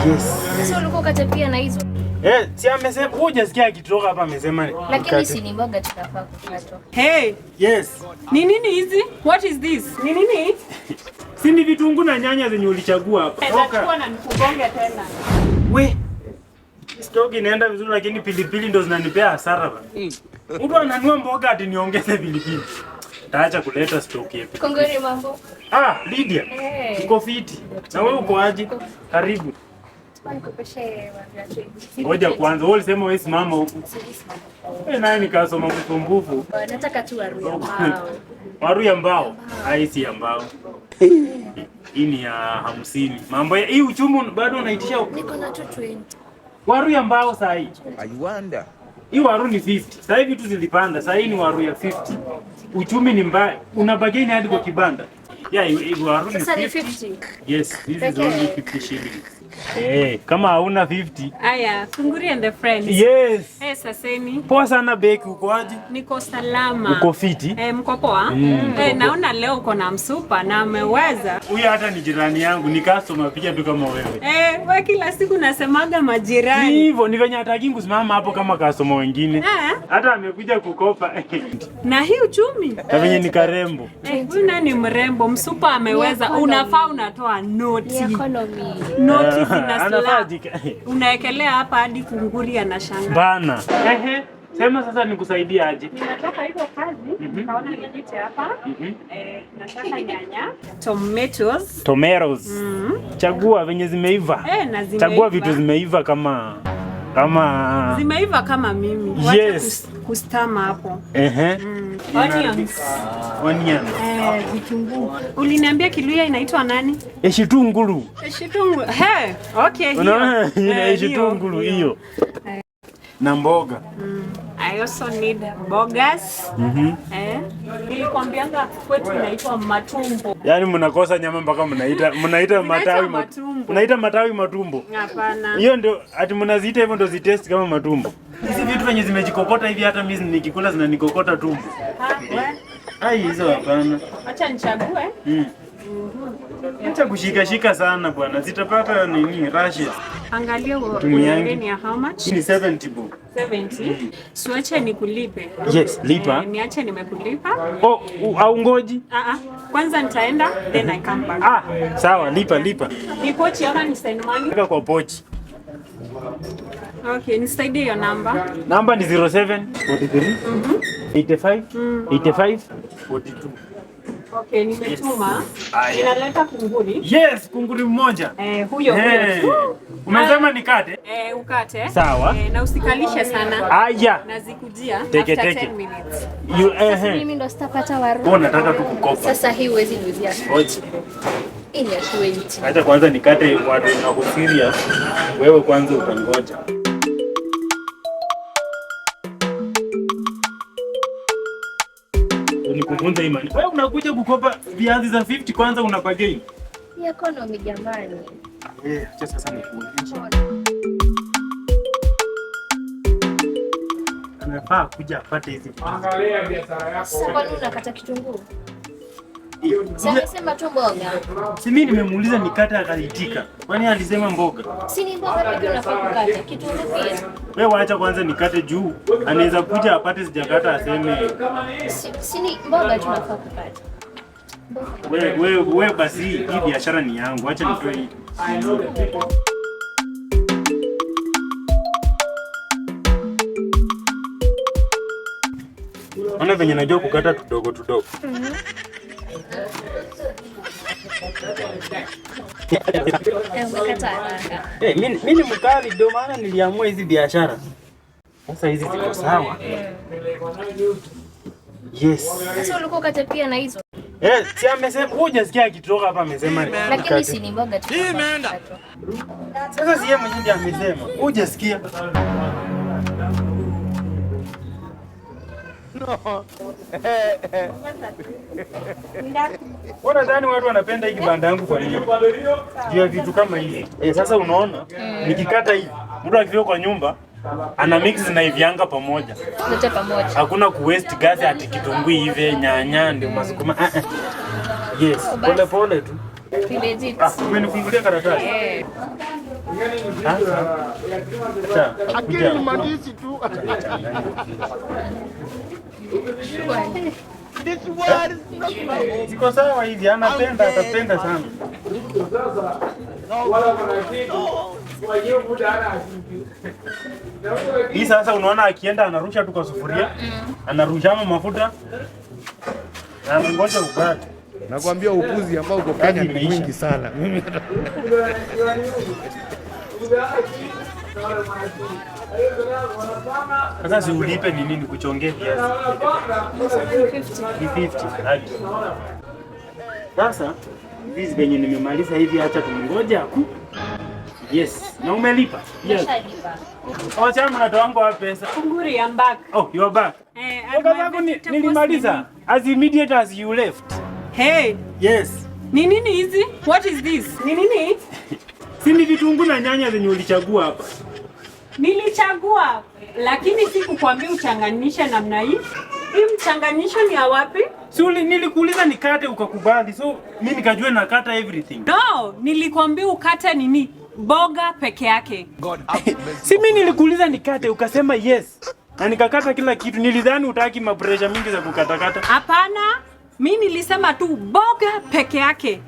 Yes. Sasa ulikuwa ukatapia na hizo. Si amesema hujasikia akitoka hapa amesema. Lakini si ni mboga tunafaa kukata. Hey. Yes. Ni nini hizi? What is this? Ni nini? Si ni vitunguu na nyanya zenye ulichagua hapa. Nitakuwa na nikugonge tena. We. Stock inaenda vizuri lakini pilipili ndo zinanipea hasara bana. Mtu ananua mboga ati niongeze pilipili. Taacha kuleta stock yetu. Kongoni mambo. Lydia. Uko fiti. Na wewe uko aje? Karibu. Ngoja kwanza, wewe ulisema wewe simama huku. Naye nikasoma msumbufu. Nataka tu waru ya mbao. Waru ya mbao? Si ya mbao. Hii ni ya 50. Mambo hii uchumi bado unaitisha huko? Niko na 220. Waru ya mbao saa hii. I wonder. Hii waru ni 50. Sasa hivi vitu zilipanda, sasa hii ni waru ya 50. Uchumi ni mbaya. Unabageni hadi kwa kibanda. Waru ni 50. Yes, this is only 50 shillings. Kama hauna 50. Aya, Kunguri and the friends. Yes. Saseni. Poa sana Beki, uko aje? Niko salama. Uko fiti? Mko poa? Naona leo uko na msupa na ameweza. Huyu hata ni jirani yangu, ni customer pia tu kama wewe. Wewe kila siku nasemaga majirani. Hivyo ni venye hataki kusimama hapo kama customer wengine. Hata amekuja kukopa. Na hii uchumi. Na venye ni karembo. Huyu nani mrembo, msupa ameweza. Unafaa unatoa noti. Economy. Noti unaekelea hapa hadi Kunguri anashangaa. Bana. Sema sasa nikusaidie aje? Ninatoka hizo kazi, nikaona nipite hapa. Nataka nyanya, tomatoes. Chagua venye zimeiva. Na zimeiva. Chagua vitu zimeiva kama zimeiva kama mimi. Yes. Wacha kustama hapo. Onions. Vitunguu. Uliniambia Kiluya inaitwa nani? Eshitunguru. Okay. Unaona ina eshitunguru hiyo. Na mboga. I also need bogas. Nilikwambianga kwetu inaitwa matumbo. Yaani mnakosa nyama mpaka mnaita matawi matumbo. Mnaita matawi matumbo. Hapana. Hiyo ndio ati mnaziita hivyo ndio zitest kama matumbo. Hizi vitu venye zimejikokota hivi hata mimi nikikula zinanikokota tumbo. Hizo hapana. Acha nichague. Acha kushika sana bwana. Zitapata nini rashes. Angalia ni how much? Ni 70 bob. 70. Suache nikulipe. Yes, lipa. Niache nimekulipa. Au ngoji? Kwanza nitaenda then I come back. Sawa, lipa. Ni pochi ama ni send money? Weka kwa pochi. Okay, nisaidie hiyo namba. Namba ni 0743 85 85 42. Okay, nimetuma. Inaleta Kunguri. Yes, Kunguri mmoja. Huyo. Umesema nikate? Ukate. Sawa. Na usikalishe sana. Aya. Nazikujia after 10 minutes. Sasa mimi ndo sitapata waru. Wewe unataka tu kukopa. Sasa hii huwezi nuzia. Oje. Ini ya 20. Acha kwanza nikate watu na serious. Wewe kwanza utangoja. Nikufunza imani. Wewe unakuja kukopa viazi za 50 kwanza unapagain. Ni economy jamani. Acha sasa nikuonyeshe. Anafaa kuja apate hizi. Angalia biashara yako. Sasa kwani unakata kitunguu? Sema tu mboga. Si mimi nimemuuliza nikata akaitika. Kwani alisema mboga? Si ni mboga pekee unafaa kukata. Kitunguu pia. Wewe waacha kwanza nikate juu. Anaweza kuja apate sijakata aseme. Si ni mboga tu unafaa kukata. Wewe basi hii biashara ni yangu. Acha nitoe hii. Ona venye najua kukata tudogo. Mimi ni mkali ndio maana niliamua hizi biashara. Sasa hizi ziko sawa. Yes. Sasa ulikuwa ukatapia na hizo. Si amesema hujasikia akitoka hapa amesema. Lakini si ni mboga tu. Sasa si yeye mwenyewe amesema. Hujasikia. No. Nadhani watu wanapenda hii kibanda yangu kwa nini? Juu ya vitu kama hivi. Sasa unaona nikikata hivi, mtu akifika kwa nyumba ana mix na hivianga pamoja. Zote pamoja. Hakuna ku waste gas ati kitunguu hivi, nyanya ndio masukuma. Yes, pole tu. Legit. Umenifungulia karatasi. Akili ni madisi tu. Siko sawa hivi, anapenda atapenda sana. Hii sasa unaona akienda anarusha tu kwa sufuria, anarusha mafuta. Na ngoja ugali. Nakwambia upuzi ambao uko Kenya ni mwingi sana. Sasa si ulipe ni nini kuchongea kiasi? Ni 50. Sasa hizi venye nimemaliza hivi, acha tumongoja. Yes, na umelipa? Yes. Oh, chama na toango wa pesa. Kunguri, I'm back. Oh, you are back. Nilimaliza as immediate as you left. Hey. Yes. Ni nini hizi? What is this? Ni nini? Si ni vitunguu na nyanya zenye ulichagua hapa. Nilichagua, lakini sikukwambia uchanganyishe namna hii. Hii mchanganyisho ni ya wapi? Si nilikuuliza nikate ukakubali. So mimi nikajua nakata everything. No, nilikwambia ukate nini? Boga peke yake. Si mimi nilikuuliza nikate ukasema yes. Na nikakata kila kitu. Nilidhani utaki mapresha mingi za kukatakata. Hapana, mimi nilisema tu boga peke yake.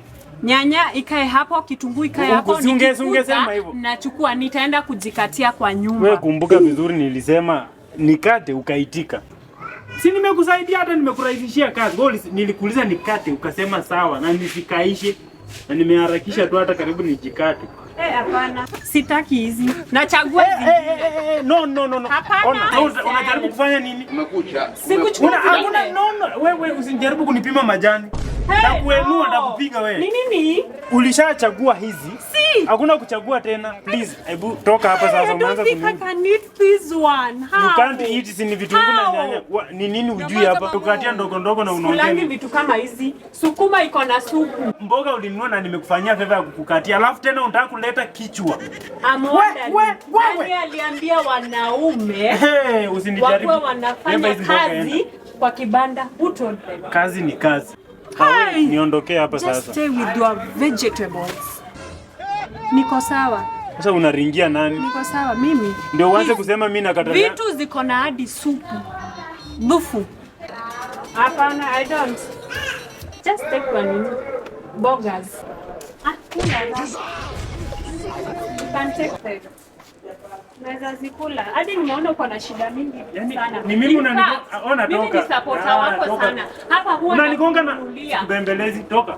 Nyanya ikae hapo, kitunguu ikae hapo. Ungesema hivyo. Nachukua, nitaenda kujikatia kwa nyumba. Wewe kumbuka vizuri nilisema nikate ukaitika. Si nimekusaidia hata nimekurahisishia kazi. Wewe nilikuuliza nikate ukasema sawa na nisikaishe. Na nimeharakisha tu hata karibu nijikate. Hapana. Sitaki hizi. Nachagua hizi. No. Hapana. Unajaribu kufanya nini? Umekucha. Sikuchukua. Hakuna no. Wewe usijaribu kunipima majani. Na kuenua na kupiga wewe. Ni nini? Ulishachagua hizi. Si. Hakuna kuchagua tena. Please, hebu toka hapa sasa umeanza kuni. I can eat this one. How? You can't eat, si ni vitunguu na nyanya. Ni nini ujui hapa? Tukatia ndogo ndogo na unaongea. Kulangi vitu kama hizi. Sukuma iko na supu. Mboga ulinunua na nimekufanyia favor ya kukukatia. Alafu tena unataka kuleta kichwa. Nani aliambia wanaume usinijaribu. Wakuwa wanafanya kazi kwa kibanda uto. Kazi ni kazi. Niondokee hapa sasa. Just stay with your vegetables. Niko sawa. Sasa unaringia nani? Niko sawa mimi. Ndio uanze kusema mimi nakatalia. Vitu ziko na hadi supu. Bufu. Hapana, I don't. Just take one. Burgers. You can take them. Naweza zikula. Hadi nimeona uko na shida mingi sana. Ni mimi unaniona toka. Mimi ni supporter wako sana. Hapa huwa unanigonga na bembelezi toka.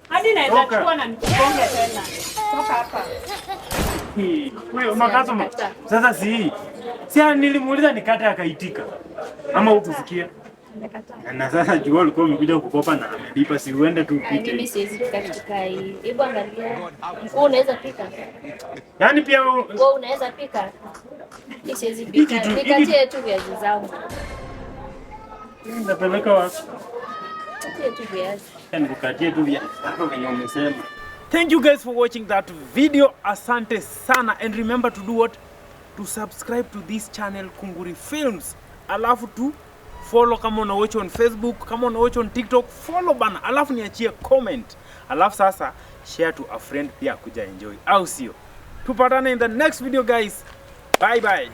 Hadi naweza chukua na nikugonge tena. Toka hapa. Wewe makazo. Sasa si nilimuuliza nikate akaitika. Ama hukusikia? Na sasa jua ulikuwa umekuja kukopa na amelipa, si uende tu upite. Mimi siwezi pika hii. Hebu angalia. Wewe unaweza pika? Yaani pia wewe unaweza pika? Mimi siwezi pika. Nikatie tu viazi zangu. Napeleka wapi? Nikatie tu viazi. Nikukatie tu viazi. Hapo venye umesema. Thank you guys for watching that video. Asante sana, and remember to do what? To subscribe to this channel Kunguri Films. Alafu tu follow kama una watch on Facebook, kama una watch on TikTok, follow bana. Alafu niachie comment. Alafu sasa share to a friend pia kuja enjoy. Au sio? Tupatane in the next video guys. Bye bye.